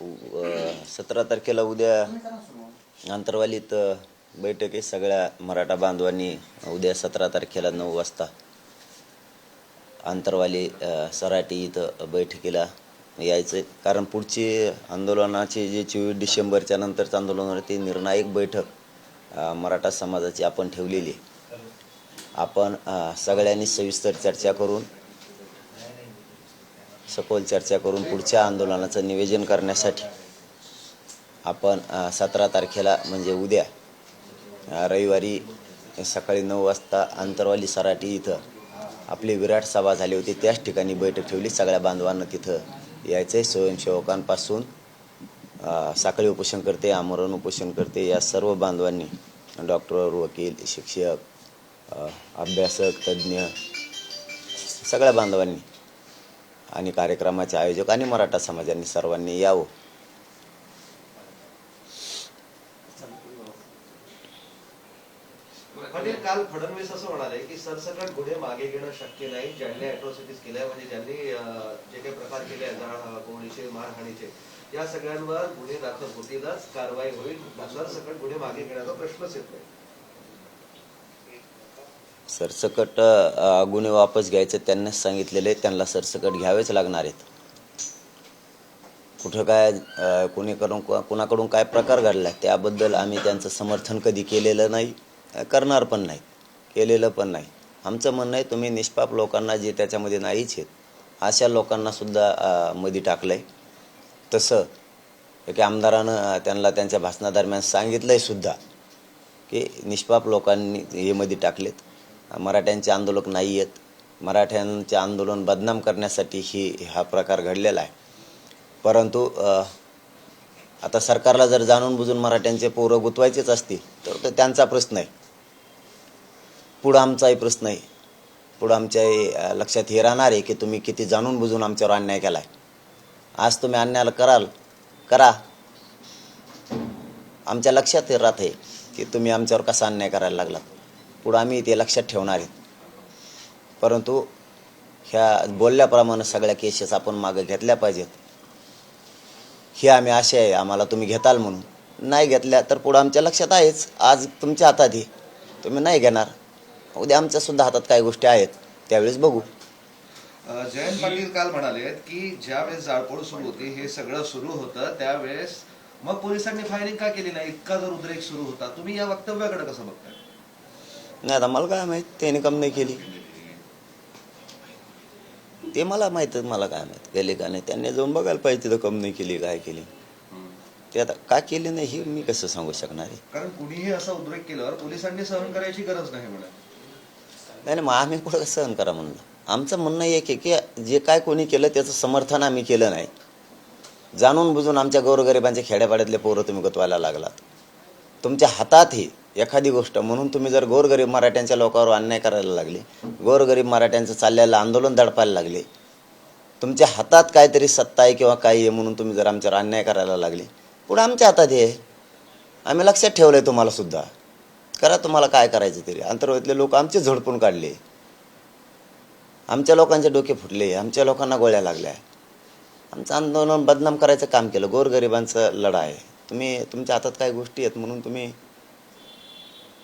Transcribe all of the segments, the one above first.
17 तारखेला उद्या आंतरवालीत बैठक आहे. सगळ्या मराठा बांधवांनी उद्या 17 तारखेला 9 वाजता आंतरवाली सराटी इथं बैठकीला यायचं आहे. कारण पुढची आंदोलनाचे जे 24 डिसेंबरच्या नंतरचं आंदोलन होणार ते निर्णायक बैठक मराठा समाजाची आपण ठेवलेली आहे. आपण सगळ्यांनी सविस्तर चर्चा करून सखोल चर्चा करून पुढच्या आंदोलनाचं नियोजन करण्यासाठी आपण 17 तारखेला म्हणजे उद्या रविवारी सकाळी 9 वाजता आंतरवाली सराटी इथं आपली विराट सभा झाली होती. त्याच ठिकाणी बैठक ठेवली. सगळ्या बांधवांना तिथं यायचं आहे. स्वयंसेवकांपासून साखळी उपोषणकर्ते, आमरण उपोषणकर्ते या सर्व बांधवांनी, डॉक्टर, वकील, शिक्षक, अभ्यासक, तज्ज्ञ सगळ्या बांधवांनी आणि कार्यक्रमाचे आयोजक आणि मराठा समाजाने सर्वांनी यावं. पाटील, काल फडणवीस असं म्हणाले की सरसकट गुन्हे मागे घेणं शक्य नाही. ज्यांनी अॅट्रॉसिटीज केल्या म्हणजे ज्यांनी जे काही प्रकार केले गोळीचे, मारहाणीचे, या सगळ्यांवर गुन्हे दाखल होतीलच, कारवाई होईल. सरसकट गुन्हे मागे घेण्याचा प्रश्नच येत नाही. सरसकट गुन्हे वापस घ्यायचे त्यांनाच सांगितलेले, त्यांना सरसकट घ्यावेच लागणार आहेत. कुठं काय कुणाकडून काय प्रकार घडला त्याबद्दल आम्ही त्यांचं समर्थन कधी केलेलं नाही, करणार पण नाही, केलेलं पण नाही. आमचं म्हणणं आहे तुम्ही निष्पाप लोकांना, जे त्याच्यामध्ये नाहीच आहेत अशा लोकांना सुद्धा मध्ये टाकलं आहे. तसं की आमदारानं त्यांना त्यांच्या भाषणादरम्यान सांगितलं आहे सुद्धा की निष्पाप लोकांनी हे मध्ये टाकलेत. मराठ्यांचे आंदोलक नाही आहेत. मराठ्यांचे आंदोलन बदनाम करण्यासाठी हा प्रकार घडलेला आहे. परंतु आता सरकारला जर जाणून बुजून मराठ्यांचे पोरं गुतवायचेच असतील तर त्यांचा प्रश्न आहे. पुढं आमचाही प्रश्न आहे. पुढं आमच्या लक्षात हे राहणार आहे की तुम्ही किती जाणून बुजून आमच्यावर अन्याय केला आहे. आज तुम्ही अन्याय करा, आमच्या लक्षात हे राहत आहे की तुम्ही आमच्यावर कसा अन्याय करायला लागलात. पुढं आम्ही ते लक्षात ठेवणार आहेत. परंतु ह्या बोलल्याप्रमाणे सगळ्या केसेस आपण मागे घेतल्या पाहिजेत, ही आम्ही आशा आहे आम्हाला तुम्ही घेताल म्हणून. नाही घेतल्या तर पुढं आमच्या लक्षात आहेच. आज तुमच्या हातात आहे, तुम्ही नाही घेणार. उद्या आमच्या सुद्धा हातात काही गोष्टी आहेत, त्यावेळेस बघू. जयंत पाटील काल म्हणाले की ज्यावेळेस जाळपोळ सुरू होती, हे सगळं सुरू होतं, त्यावेळेस मग पोलिसांनी फायरिंग का केली नाही? इतका जर उद्रेक सुरू होता, तुम्ही या वक्तव्याकडे कसं बघताय? नाही आता मला काय माहित त्याने कम नाही केली, ते मला माहित, मला काय माहित केली का नाही. त्यांनी जाऊन बघायला पाहिजे तिथं कम नाही केली, काय केली. ते आता का केली नाही हे मी कसं सांगू शकणार आहे. कारण कुणीही असा उद्रेक केल्यावर पोलिसांनी सहन करायची गरज नाही म्हणा. नाही मग आम्ही कुठं सहन करा म्हणलं. आमचं म्हणणं एक आहे की जे काय कोणी केलं त्याचं समर्थन आम्ही केलं नाही. जाणून बुजून आमच्या गोरगरिबांच्या खेड्यापाड्यातले पोरं तुम्ही गुतवायला लागलात. तुमच्या हातात ही एखादी गोष्ट म्हणून तुम्ही जर गोरगरीब मराठ्यांच्या लोकांवर अन्याय करायला लागले, गोरगरीब मराठ्यांचं चाललेलं आंदोलन दडपायला लागले, तुमच्या हातात काहीतरी सत्ता आहे किंवा काही आहे म्हणून तुम्ही जर आमच्यावर अन्याय करायला लागले, पुढे आमच्या हातात आहे. आम्ही लक्षात ठेवलं आहे तुम्हाला सुद्धा. करा तुम्हाला काय करायचं तरी. आंतरवालीतले लोक आमचे झोडपून काढले, आमच्या लोकांचे डोके फुटले, आमच्या लोकांना गोळ्या लागल्या. आमचं आंदोलन बदनाम करायचं काम केलं. गोरगरिबांचं लढा आहे. तुम्ही तुमच्या हातात काही गोष्टी आहेत म्हणून तुम्ही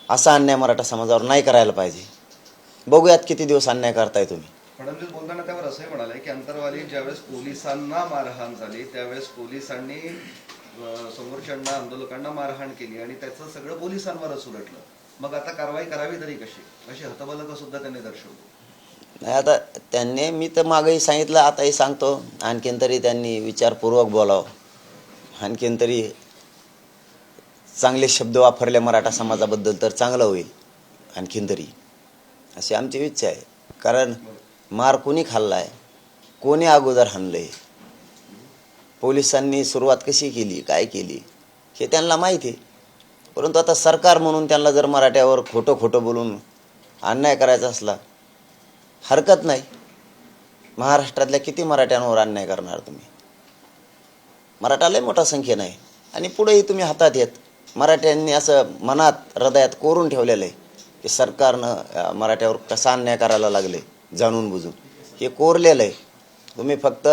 असा अन्याय मराठा समाजावर नाही करायला पाहिजे. बघूयात किती दिवस अन्याय करताय तुम्ही. फडणवीस बोलताना त्यावर असंही म्हणाले की अंतरवाली ज्यावेळेस पोलिसांना मारहाण झाली त्यावेळेस पोलिसांनी समोरच्यांना, आंदोलकांना मारहाण केली आणि त्याचं सगळं पोलिसांवरच उलटलं. मग आता कारवाई करावी तरी कशी, अशी हतबलकं सुद्धा त्यांनी दर्शवली. नाही आता त्यांनी, मी तर मागेही सांगितलं, आताही सांगतो, आणखीन तरी त्यांनी विचारपूर्वक बोलावं. आणखीन तरी चांगले शब्द वापरले मराठा समाजाबद्दल तर चांगलं होईल. आणखीन तरी अशी आमची इच्छा आहे. कारण मार कोणी खाल्लाय, कोणी अगोदर हाणलंय, पोलिसांनी सुरुवात कशी केली, काय केली हे त्यांना माहिती आहे. परंतु आता सरकार म्हणून त्यांना जर मराठ्यावर खोटं बोलून अन्याय करायचा असला, हरकत नाही. महाराष्ट्रातल्या किती मराठ्यांवर अन्याय करणार तुम्ही? मराठा लय मोठा संख्येनं आहे आणि पुढेही तुम्ही हातात येत. मराठ्यांनी असं मनात, हृदयात कोरून ठेवलेलं आहे की सरकारनं मराठ्यावर कसा अन्याय करायला लागले जाणून बुजून, हे कोरलेलं आहे. तुम्ही फक्त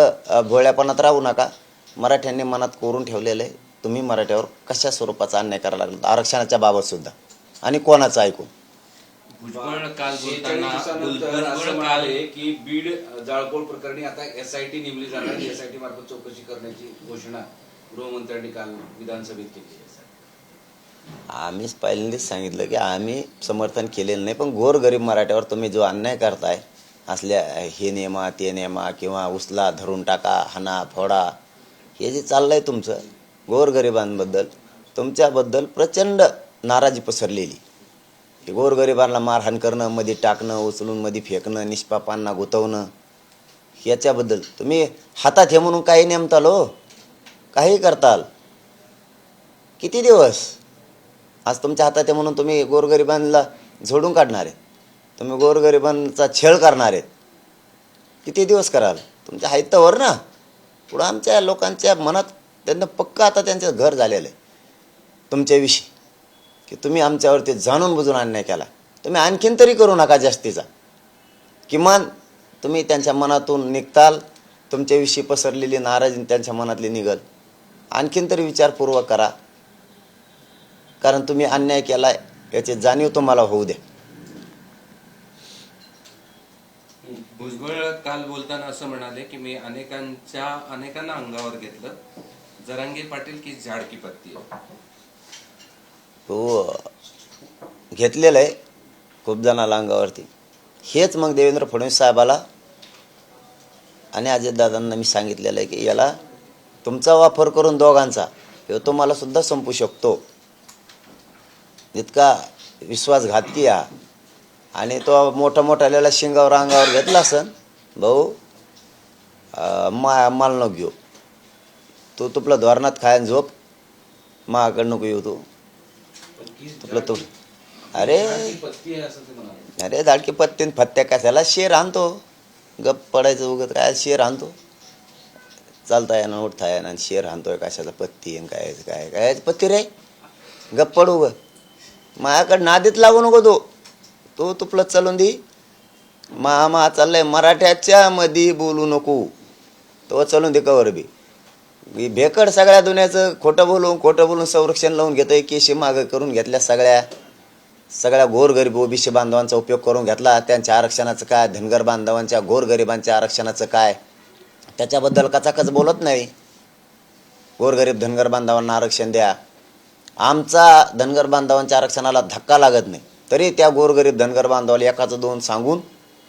भोळ्यापणात राहू नका. मराठ्यांनी मनात कोरून ठेवलेलं आहे. तुम्ही मराठ्यावर कशा स्वरूपाचा अन्याय करायला लागला आरक्षणाच्या बाबत सुद्धा, आणि कोणाचं ऐकून. भुजबळ काल 46 बोलताना दिवसानंतर असं भुजबळ काल म्हणाले की बीड जाळपोळ प्रकरणी आता SIT नेमली जाणार, SIT मार्फत चौकशी करण्याची घोषणा गृहमंत्र्यांनी काल विधानसभेत केली आहे. आम्हीच पहिल्यांदाच सांगितलं की आम्ही समर्थन केलेलं नाही, पण गोरगरीब मराठ्यावर तुम्ही जो अन्याय करताय असल्या हे नेमा ते नेमा किंवा उचला धरून टाका हाना फोडा, हे जे चाललंय तुमचं गोरगरिबांबद्दल, तुमच्याबद्दल प्रचंड नाराजी पसरलेली. हे गोरगरिबांना मारहाण करणं, मध्ये टाकणं, उचलून मध्ये फेकणं, निष्पापांना गुतवणं, याच्याबद्दल तुम्ही हातात हे म्हणून काही नेमताल हो, काही करताल. किती दिवस आज तुमच्या हातात आहे म्हणून तुम्ही गोरगरिबांना झोडून काढणार आहे, तुम्ही गोरगरिबांचा छळ करणार आहेत. किती दिवस कराल? तुमच्या हायतावर ना. पुढं आमच्या लोकांच्या मनात त्यांना पक्का आता त्यांचं घर झालेलं आहे तुमच्याविषयी, की तुम्ही आमच्यावरती जाणून बुजून अन्याय केला. तुम्ही आणखीन तरी करू नका जास्तीचा, किमान तुम्ही त्यांच्या मनातून निघताल, तुमच्याविषयी पसरलेली नाराजी त्यांच्या मनातली निघल. आणखीन तरी विचारपूर्वक करा, कारण तुम्ही अन्याय केलाय याची जाणीव तुम्हाला होऊ द्या. भुजबळ काल बोलताना असं म्हणाले की मी अनेकांना अंगावर घेतलं, जरांगे पाटील की झाड की पत्ती आहे. हो, घेतलेलं आहे खूप जणांना अंगावरती. हेच मग देवेंद्र फडणवीस साहेबाला आणि अजितदादांना मी सांगितलेलं आहे की याला तुमचा वापर करून दोघांचा हे तुम्हाला सुद्धा संपू शकतो. इतका विश्वासघातकी हा. आणि तो मोठ्याला शिंगावर अंगावर घेतला असन, भाऊ माल नको घेऊ, तू तुपलं धोरणात खायन झोप, माकडं नको येऊ, तू तुपलं तू. अरे पत्ती आहे असं ते म्हणाले. अरे दाडकी पत्तीन फत्त्या कशाला, शेर आणतो, गप पडायचं उगत काय, शेर आणतो, चालता येणं उठता येणं, शेर आणतोय कशाचा पत्ती आणि काय काय काय पत्ती रे, गप पडू ग, माझ्याकडे नादीत लागू नको तू, तू तुपलं चालून दे. मामा चाललंय मराठ्याच्या मध्ये बोलू नको, तो चालून दे कवर बी. भेकड सगळ्या दुनियाचं खोटं बोलून संरक्षण लावून घेतोय, केशी मागं करून घेतल्या सगळ्या गोरगरीब ओबीसी बांधवांचा उपयोग करून घेतला. त्यांच्या आरक्षणाचं काय, धनगर बांधवांच्या गोरगरिबांच्या आरक्षणाचं काय, त्याच्याबद्दल कचाकच बोलत नाही. गोरगरीब धनगर बांधवांना आरक्षण द्या. आमचा धनगर बांधवांच्या आरक्षणाला धक्का लागत नाही, तरी त्या गोरगरीब धनगर बांधवाला एकाचं दोन सांगून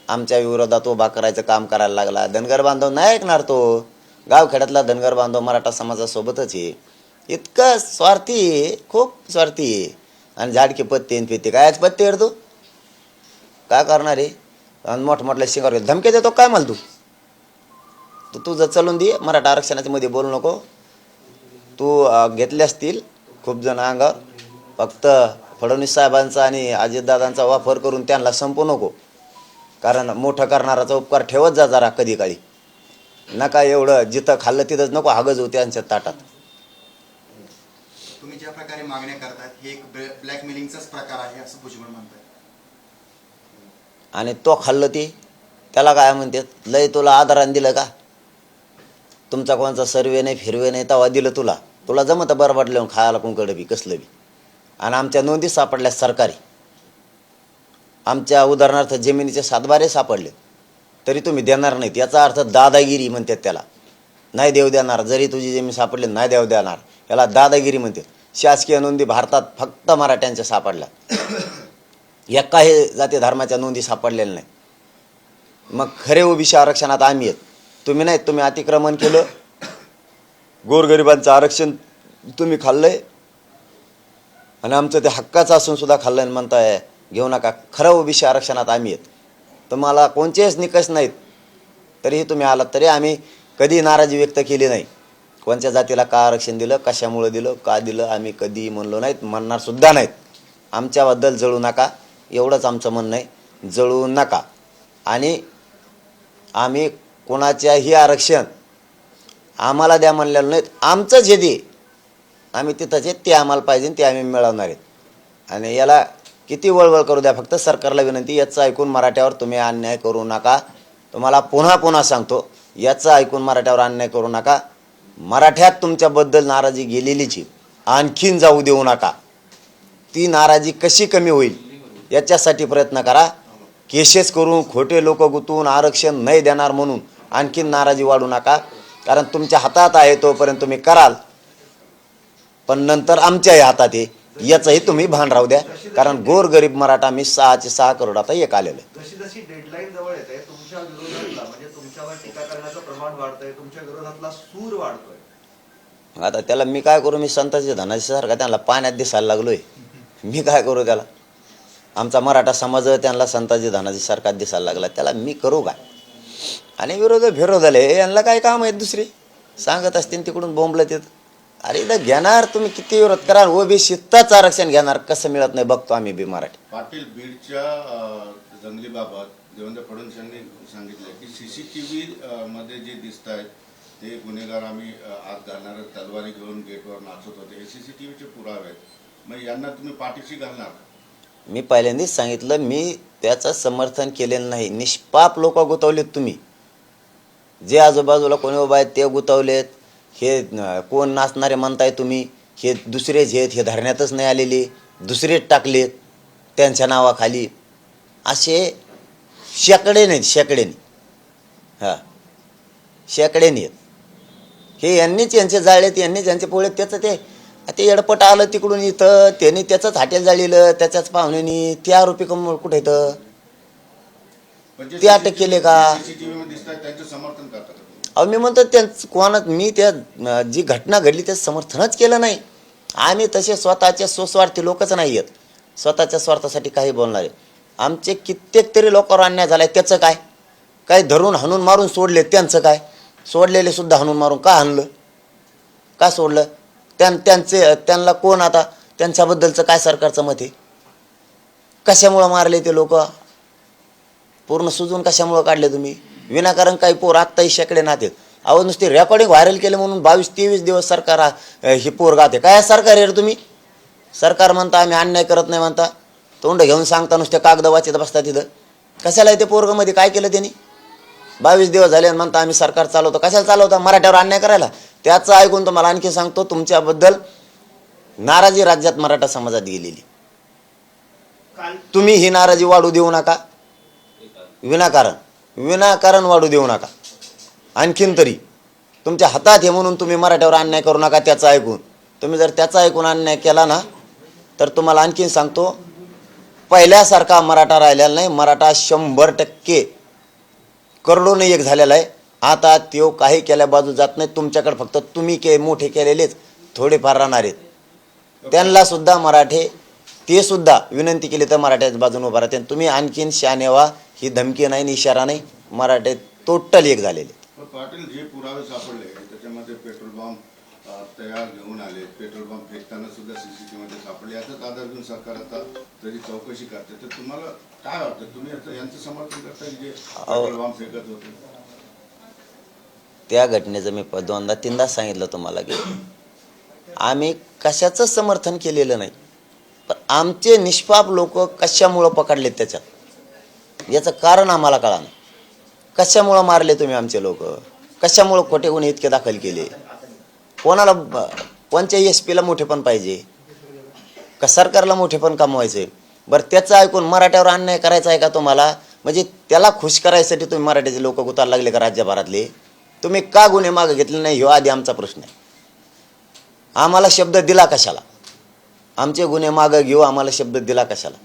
आमच्या विरोधात उभा करायचं काम करायला लागला. धनगर बांधव नाही ऐकणार तो. गावखेड्यातला धनगर बांधव मराठा समाजासोबतच आहे. इतकं स्वार्थी आहे, खूप स्वार्थी आहे. आणि झाडकी पत्ती पित्ती काय पत्ती आहे तू, काय करणार आहे? आणि मोठमोठल्या शिंगावर धमके देतो काय मला तू तुझं चलून दे, मराठा आरक्षणाच्या मध्ये बोलू नको. तू घेतले असतील खूप जण अंगावर, फक्त फडणवीस साहेबांचा आणि अजितदादांचा वापर करून त्यांना संपू नको, कारण मोठं करणाराचा उपकार ठेवत जा जरा कधी काळी. नका एवढं जिथं खाल्लं तिथंच नको हागज होते त्यांच्या ताटात. तुम्ही ज्या प्रकारे मागण्या करतात हे एक ब्लॅकमेलिंगचाच प्रकार आहे असं भुजबळ म्हणतात. आणि तो खाल्लं ती त्याला काय म्हणतात, लय तुला आधारानं दिलं का, तुमचा कोणचा सर्वे नाही फिरवे नाही तेव्हा दिलं तुला जमतं बरबाट लिहून खायला कुंकडं बी कसलं बी. आणि आमच्या नोंदी सापडल्या सरकारी, आमच्या उदाहरणार्थ जमिनीचे सातबारे सापडले, तरी तुम्ही देणार नाहीत. याचा अर्थ दादागिरी म्हणतात त्याला. नाही देव देणार, जरी तुझी जमीन सापडली नाही देव देणार, याला दादागिरी म्हणतात. शासकीय नोंदी भारतात फक्त मराठ्यांच्या सापडल्या, एकाही जाती धर्माच्या नोंदी सापडलेल्या नाही. मग खरे ओबीसी आरक्षणात आम्ही आहेत, तुम्ही नाहीत. तुम्ही अतिक्रमण केलं, गोरगरिबांचं आरक्षण तुम्ही खाल्लंय, आणि आमचं ते हक्काचं असून सुद्धा खाल्लंय आणि म्हणताय घेऊ नका. खरं ओबीसी आरक्षणात आम्ही आहेत. तुम्हाला कोणतेच निकष नाहीत, तरीही तुम्ही आलात, तरी आम्ही कधी नाराजी व्यक्त केली नाही. कोणत्या जातीला का आरक्षण दिलं, कशामुळे दिलं, का दिलं, आम्ही कधी म्हणलो नाहीत, म्हणणार सुद्धा नाहीत. आमच्याबद्दल जळू नका, एवढंच आमचं म्हणणं आहे, जळू नका. आणि आम्ही कोणाच्याही आरक्षण आम्हाला द्या म्हणलेलं नाहीत. आमचं जे दे आम्ही तिथंच आहे, ते आम्हाला पाहिजे, ते आम्ही मिळवणार आहेत. आणि याला किती वळवळ करू द्या, फक्त सरकारला विनंती, याचं ऐकून मराठ्यावर तुम्ही अन्याय करू नका. तुम्हाला पुन्हा सांगतो, याचं ऐकून मराठ्यावर अन्याय करू नका. मराठ्यात तुमच्याबद्दल नाराजी गेलेलीच आहे. आणखीन जाऊ देऊ नका. ती नाराजी कशी कमी होईल याच्यासाठी प्रयत्न करा. केसेस करून खोटे लोक गुंतवून आरक्षण नाही देणार म्हणून आणखीन नाराजी वाढू नका. कारण तुमच्या हातात आहे तोपर्यंत तुम्ही कराल, पण नंतर आमच्याही हातात आहे याचंही तुम्ही भान राहू द्या. कारण गोरगरीब मराठा मी 6 करोड आता एक आलेलं आहे. जशी जशी डेडलाईन जवळ येते तुमच्या विरोधातला म्हणजे तुमच्यावर टीका करण्याचं प्रमाण वाढतंय, तुमच्या विरोधातला सूर वाढतोय. आता त्याला मी काय करू? मी संताजी धनाजी सारखा त्यांना पाण्यात दिसायला लागलोय. मी काय करू त्याला? आमचा मराठा समाज त्यांना संताजी धनाजी सारखा दिसायला लागला, त्याला मी करू काय? आणि विरोध झाले यांना काय काम आहेत दुसरी? सांगत असतील तिकडून बोंबलत येत. अरे इथं घेणार तुम्ही किती विरोध करा, ओबीसीतच आरक्षण घेणार, कसं मिळत नाही बघतो आम्ही बी मराठी. पाटील, बीडच्या जंगलीबाबत देवेंद्र फडणवीस यांनी सांगितलं की सीसीटीव्ही मध्ये जे दिसत आहेत ते गुन्हेगार आम्ही आत घालणार, तलवारी घेऊन गेटवर नाचत होते, हे सीसीटीव्हीचे पुरावे आहेत. मग यांना तुम्ही पाठीशी घालणार? मी पहिल्यांदाच सांगितलं, मी त्याचं समर्थन केलेलं नाही. निष्पाप लोक गुतवलेत तुम्ही. जे आजूबाजूला कोणी उभा आहेत ते गुतवलेत. हे कोण नाचणारे म्हणताय तुम्ही, हे दुसरेच आहेत, हे धरण्यातच नाही आलेले, दुसरेच टाकलेत त्यांच्या नावाखाली. असे शेकडेने हां शेकडेने आहेत. हे यांनीच यांचे जाळलेत, यांनीच यांचे पोळेत. त्याचं ते एडपट आलं तिकडून इथं, त्यांनी त्याचंच हॉटेल जाळलेलं, त्याच्याच पाहुण्यानी. ते आरोपी कुठे येतं? ते अटक केले का? सीसीटीव्ही मध्ये दिसत आहेत त्यांचं समर्थन करतात? अहो मी म्हणतो त्यांचं कोणात, मी त्या जी घटना घडली त्याचं समर्थनच केलं नाही. आम्ही तसे स्वतःचे सुस्वार्थी लोकच नाही आहेत, स्वतःच्या स्वार्थासाठी काही बोलणारे. आमचे कित्येक तरी लोकांवर अन्याय झालाय, त्याचं काय? काही धरून हाणून मारून सोडले, त्यांचं काय? सोडलेले सुद्धा हाणून मारून का हाणलं, का सोडलं? त्यांना कोण आता त्यांच्याबद्दलचं काय सरकारचं मत आहे? कशामुळं मारले ते लोक? पूर्ण सुजून कशामुळं काढले तुम्ही? विनाकारण काही पोर आत्ताही शेकडे नातेत. अहो नुसते रेकॉर्डिंग व्हायरल केले म्हणून 22-23 दिवस सरकार ही पोर गाते. काय सरकार आहे रे तुम्ही? सरकार म्हणता आम्ही अन्याय करत नाही म्हणता, तोंड घेऊन सांगता, नुसते कागद वाचत बसता तिथं. कशाला ते पोरगामध्ये काय केलं त्यांनी? 22 दिवस झाले आणि म्हणता आम्ही सरकार चालवतो. कशाला चालवता? मराठ्यावर अन्याय करायला. त्याचं ऐकून तुम्हाला आणखी सांगतो, तुमच्याबद्दल नाराजी राज्यात मराठा समाजात गेलेली. तुम्ही ही नाराजी वाढू देऊ नका. विनाकारण वाढू देऊ नका. आणखीन तरी तुमच्या हातात हे म्हणून तुम्ही मराठ्यावर अन्याय करू नका. त्याचं ऐकून तुम्ही जर त्याचा ऐकून अन्याय केला ना, तर तुम्हाला आणखीन सांगतो, पहिल्यासारखा मराठा राहिलेला नाही. मराठा 100% करोडोने एक झालेला आहे. आता तो काही केल्या बाजू जात नाही. तुमच्याकडे फक्त तुम्ही मोठे केलेलेच थोडेफार राहणार आहेत. त्यांना सुद्धा मराठे ते सुद्धा विनंती केली तर मराठ्याच्या बाजूने उभा राहते. तुम्ही आणखीन शाने व्हा, ही धमकी नाही आणि इशारा नाही. मराठे टोटल एक झालेले. पण पाटील, जे पुरावे सापडले त्याच्यामध्ये पेट्रोल बॉम्ब तयार घेऊन आले, पेट्रोल बॉम्ब फेकताना सुद्धा सीसीटीव्ही मध्ये सापडले. याचाच आधार घेऊन सरकार आता जरी चौकशी करते, तर तुम्हाला काय वाटतं? तुम्ही आता यांचं समर्थन करता की जे पेट्रोल बॉम्ब फेकत होते? त्या घटनेचं मी 2दा-3दा सांगितलं तुम्हाला की आम्ही कशाचं समर्थन केलेलं नाही, पण आमचे निष्पाप लोक कशामुळं पकडलेत त्याच्यात याचं कारण आम्हाला कळा नाही. कशामुळं मारले तुम्ही आमचे लोक? कशामुळं खोटे गुन्हे इतके दाखल केले? कोणाला, कोणत्या SP ला मोठेपण पाहिजे का सरकारला मोठेपण कमवायचे? बरं त्याचं ऐकून मराठ्यावर अन्याय करायचा आहे का तुम्हाला? म्हणजे त्याला खुश करायसाठी तुम्ही मराठ्याचे लोक गुतायला लागले का राज्यभरातले? तुम्ही का गुन्हे मागे घेतले नाही, ह्यो आधी आमचा प्रश्न आहे. आम्हाला शब्द दिला कशाला? आमचे गुन्हे मागे घेऊ, आम्हाला शब्द दिला कशाला?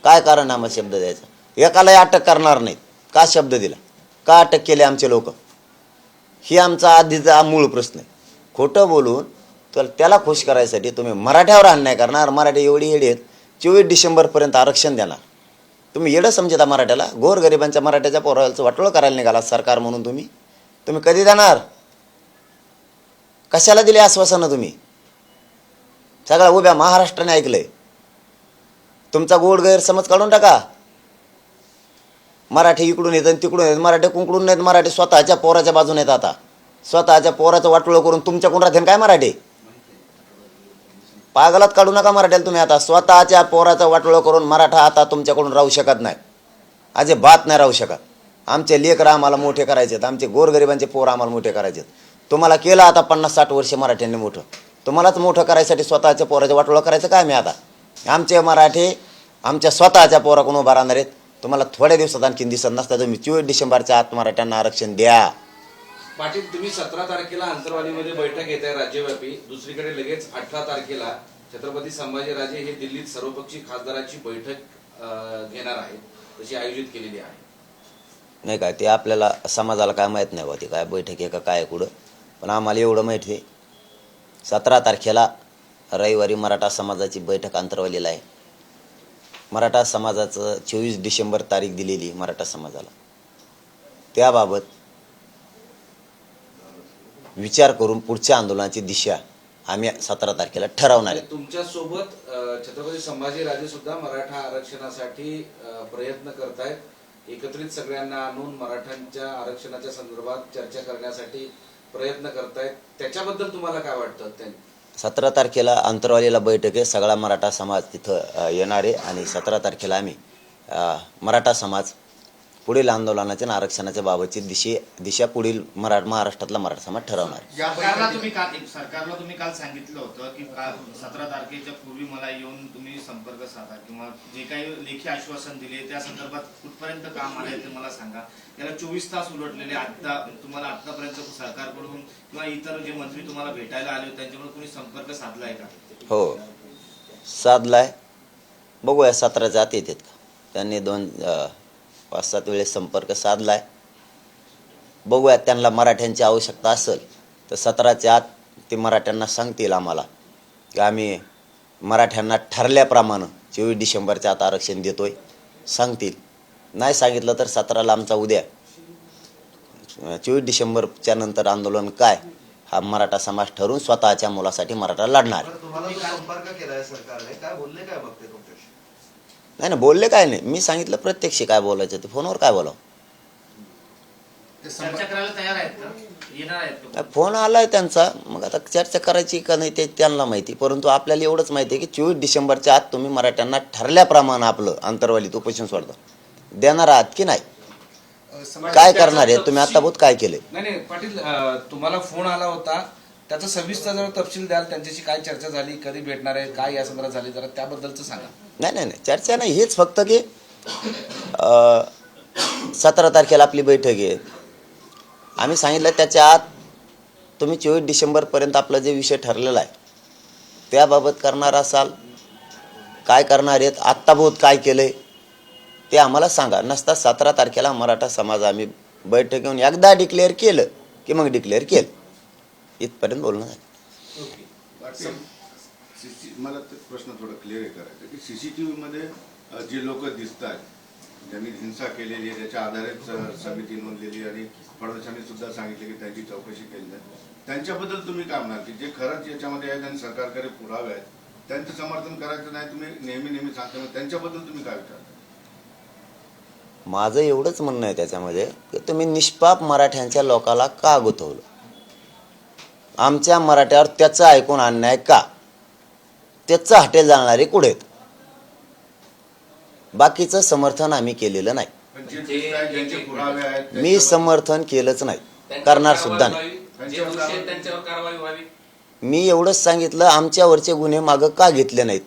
काय कारण आम्हाला शब्द द्यायचा? एकालाही अटक करणार नाहीत का शब्द दिला? का अटक केले आमचे लोक? ही आमचा आधीचा मूळ प्रश्न आहे. खोटं बोलून तर त्याला खुश करायसाठी तुम्ही मराठ्यावर अन्याय करणार. मराठी एवढी येडी आहेत, 24 डिसेंबरपर्यंत आरक्षण देणार. तुम्ही येडं समजता मराठ्याला? गोरगरिबांच्या मराठ्याच्या पोराचं वाटोळं करायला निघाला सरकार म्हणून. तुम्ही कधी देणार? कशाला दिले आश्वासनं तुम्ही? सगळ्या उभ्या महाराष्ट्राने ऐकलंय. तुमचा गोड गैरसमज काढून टाका. मराठी इकडून येत आणि तिकडून येत, मराठी कुंकडून नाहीत. मराठी स्वतःच्या पोराच्या बाजूने येत. आता स्वतःच्या पोराचं वाटोळं करून तुमच्याकडून राहते काय मराठी? पागलात काढू नका मराठ्याला तुम्ही. आता स्वतःच्या पोराचं वाटोळं करून मराठा आता तुमच्याकडून राहू शकत नाही, अजिबात नाही राहू शकत. आमचे लेकरं आम्हाला मोठे करायचे आहेत, आमचे गोरगरिबांचे पोर आम्हाला मोठे करायचे आहेत. तुम्हाला केलं आता 50-60 वर्ष मराठ्यांनी मोठं, तुम्हालाच मोठं करायसाठी स्वतःच्या पोराच्या वाटोळं करायचं काय मी आता? आमचे मराठी आमच्या स्वतःच्या पोराकडून उभा राहणार आहेत. तुम्हाला थोड्या दिवसात आणखीन दिसत नसता, तुम्ही 24 डिसेंबरच्या आत मराठ्यांना आरक्षण द्या. पाटील, तुम्ही 17 तारखेला अंतरवालीमध्ये बैठक घेत आहे राज्यव्यापी. दुसरीकडे लगेच 18 तारखेला छत्रपती संभाजीराजे हे दिल्लीत सर्वपक्षीय खासदाराची बैठक घेणार आहेत, तशी आयोजित केलेली आहे. नाही काय ते आपल्याला समाजाला काय माहीत नाही होती काय बैठक आहे का काय कुठं, पण आम्हाला एवढं माहिती आहे 17 तारखेला रविवारी मराठा समाजाची बैठक अंतरवालीला आहे. मराठा समाजाचं 24 डिसेंबर तारीख दिलेली मराठा समाजाला. त्याबाबत विचार करून पुढच्या आंदोलनाची दिशा आम्ही 17 तारखेला ठरवणार आहे. तुमच्या सोबत छत्रपती संभाजीराजे सुद्धा मराठा आरक्षणासाठी प्रयत्न करतायत. एकत्रित सगळ्यांना आणून मराठ्यांच्या आरक्षणाच्या संदर्भात चर्चा करण्यासाठी प्रयत्न करतायत. त्याच्याबद्दल तुम्हाला काय वाटतं? 17 तारखेला अंतरवालीला बैठक आहे, सगळा मराठा समाज तिथं येणार आहे आणि 17 तारखेला आम्ही मराठा समाज पुढील आंदोलनाच्या आणि आरक्षणाच्या बाबतची दिशा पुढील महाराष्ट्रातला मराठा समाज ठरवणार. सरकारला तुम्ही काल सांगितलं होतं की 17 तारखेच्या पूर्वी मला येऊन तुम्ही संपर्क साधा किंवा जे काही लेखी आश्वासन दिले त्या संदर्भात कुठपर्यंत काम आलंय ते मला सांगा. याला 24 तास उलटलेले. आता तुम्हाला आतापर्यंत सरकारकडून किंवा इतर जे मंत्री तुम्हाला भेटायला आले होते त्यांच्याकडून तुम्ही संपर्क साधलाय का? हो, साधलाय. बघूया 17च्या आत येतात का. त्यांनी 5-7 वेळेस संपर्क साधलाय. बघूया त्यांना मराठ्यांची आवश्यकता असेल तर 17च्या आत ते मराठ्यांना सांगतील आम्हाला की आम्ही मराठ्यांना ठरल्याप्रमाणे 24 डिसेंबरच्या आत आरक्षण देतोय सांगतील. नाही सांगितलं तर 17ला आमचा उद्या 24 डिसेंबरच्या नंतर आंदोलन काय हा मराठा समाज ठरवून स्वतःच्या मुलासाठी मराठा लढणार. तुम्हाला जो संपर्क केलाय सरकारने, काय बोलले, काय बघते तुमच्याशी? नाही बोलले काय नाही. मी सांगितलं प्रत्यक्ष काय बोलायचं ते फोनवर काय बोलावं. चर्चा करायला तयार आहेत का? येणार आहेत का? फोन आलाय त्यांचा, मग आता चर्चा करायची का नाही ते त्यांना माहिती. परंतु आपल्याला एवढंच माहिती आहे की 24 डिसेंबरच्या आत तुम्ही मराठ्यांना ठरल्याप्रमाणे आपलं अंतरवालीत उपोषण सोडता देणार आहात की नाही, काय करणार आहे तुम्ही आताभूत काय केलंय? नाही पाटील, तुम्हाला फोन आला होता, त्याचा सविस्तर जरा तपशील द्याल. त्यांच्याशी काय चर्चा झाली, कधी भेटणार आहे, काय या संदर्भात झाली, जरा त्याबद्दलचं सांगा. नाही चर्चा नाही, हेच फक्त की 17 तारखेला आपली बैठक आहे. आम्ही सांगितलं त्याच्या आत तुम्ही 24 डिसेंबरपर्यंत आपला जे विषय ठरलेला आहे त्याबाबत करणार असाल, काय करणार आहेत, आत्ताभूत काय केलंय ते आम्हाला सांगा. नसता 17 तारखेला मराठा समाज आम्ही बैठक घेऊन एकदा डिक्लेअर केलं की मग डिक्लेअर केलं, इथपर्यंत बोलणं झालं. मला ते प्रश्न थोडं क्लिअर करायचं की सीसीटीव्ही मध्ये जे लोक दिसत आहेत ज्यांनी हिंसा केलेली आहे त्याच्या आधारेच समिती नोंदलेली आणि फडणवीसांनी सुद्धा सांगितले की त्यांची चौकशी केली आहे, त्यांच्याबद्दल तुम्ही काय म्हणाल की जे खरंच याच्यामध्ये आहेत आणि सरकारकडे पुरावे आहेत त्यांचं समर्थन करायचं नाही, तुम्ही नेहमी सांगता, त्यांच्याबद्दल तुम्ही काय विचारता? माझं एवढंच म्हणणं आहे त्याच्यामध्ये की तुम्ही निष्पाप मराठ्यांच्या लोकाला का गुंतवलं, आमच्या मराठ्यावर त्याचं ऐकून अन्याय का, त्याचं हटेल जाणारे कुठे आहेत? बाकीचं समर्थन आम्ही केलेलं नाही. पण जे दिसत आहेत, ज्यांचे पुरावे आहेत मी समर्थन केलंच नाही, करणार सुद्धा नाही. त्यांच्यावर कारवाई व्हावी. मी एवढंच सांगितलं आमच्यावरचे गुन्हे मागं का घेतले नाहीत,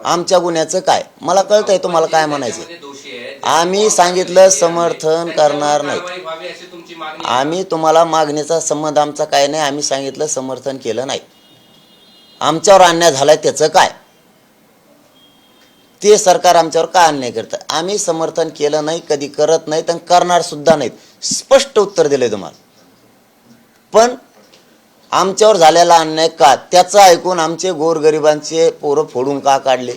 आमच्या गुन्ह्याचं काय, मला कळतंय तुम्हाला काय म्हणायचं. आम्ही सांगितलं समर्थन करणार नाही. आम्ही तुम्हाला मागणीचा संबंध आमचा काय नाही, आम्ही सांगितलं समर्थन केलं नाही. आमच्यावर अन्याय झालाय त्याचं काय, ते सरकार आमच्यावर काय अन्याय करतं, आम्ही समर्थन केलं नाही, कधी करत नाहीत आणि करणार सुद्धा नाहीत. स्पष्ट उत्तर दिलंय तुम्हाला. पण आमच्यावर झालेला अन्याय का, त्याचं ऐकून आमचे गोरगरिबांचे पोरं फोडून का काढले,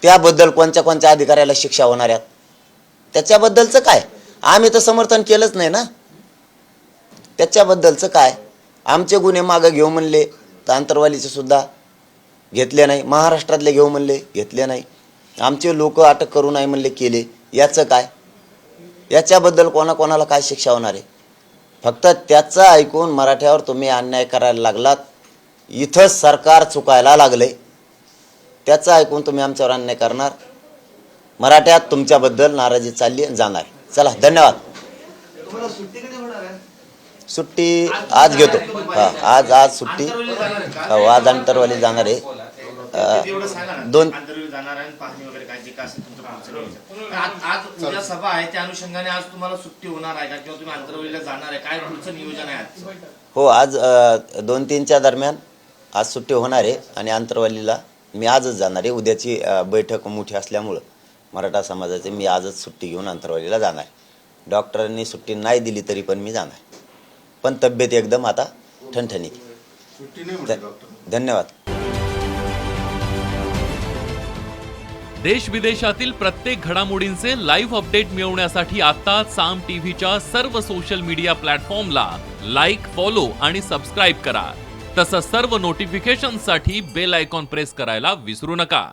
त्याबद्दल कोणत्या अधिकाऱ्याला शिक्षा होणार आहेत, त्याच्याबद्दलचं काय, आम्ही तर समर्थन केलंच नाही ना. त्याच्याबद्दलचं काय, आमचे गुन्हे मागं घेऊ म्हणले तर आंतरवालीचे सुद्धा घेतले नाही, महाराष्ट्रातले घेऊ म्हणले घेतले नाही, आमचे लोक अटक करू नाही म्हणले केले, याचं काय, याच्याबद्दल कोणाला काय शिक्षा होणार आहे. फक्त त्याचं ऐकून मराठ्यावर तुम्ही अन्याय करायला लागलात, इथं सरकार चुकायला लागले, त्याचं ऐकून तुम्ही आमच्यावर अन्याय करणार. मराठ्यात तुमच्याबद्दल नाराजी चालली जाणार. चला धन्यवाद. तुम्हाला सुट्टी कधी होणार आहे? सुट्टी आज घेतो. हा, आज सुट्टी. हो, आज अंतरवाली जाणार आहे. एवढं सांगा ना, दोन- आंतरवाली जाणार आहे आणि पाहणी वगैरे काय जे काय असेल तुमचं पुढचं नियोजन. आज उद्या सभा आहे त्या अनुषंगाने आज तुम्हाला सुट्टी होणार आहे का किंवा तुम्ही आंतरवालीला जाणार आहे, काय पुढचं नियोजन आहे आजचं? हो, आज 2-3च्या दरम्यान आज सुट्टी होणार आहे आणि आंतरवालीला मी आजच जाणार आहे. उद्याची बैठक मोठी असल्यामुळं मराठा समाजाचे मी आजच सुट्टी घेऊन आंतरवालीला जाणार आहे. डॉक्टरांनी सुट्टी नाही दिली तरी पण मी जाणार. पण तब्येत एकदम आता ठणठणीत. सुट्टी नाही म्हणते डॉक्टर. धन्यवाद. देश विदेशातील प्रत्येक घडामोडींचे लाईव्ह अपडेट मिळवण्यासाठी आता साम टीव्हीच्या सर्व सोशल मीडिया प्लॅटफॉर्मला लाईक, फॉलो आणि सबस्क्राईब करा. तसंच सर्व नोटिफिकेशनसाठी बेल आयकॉन प्रेस करायला विसरू नका.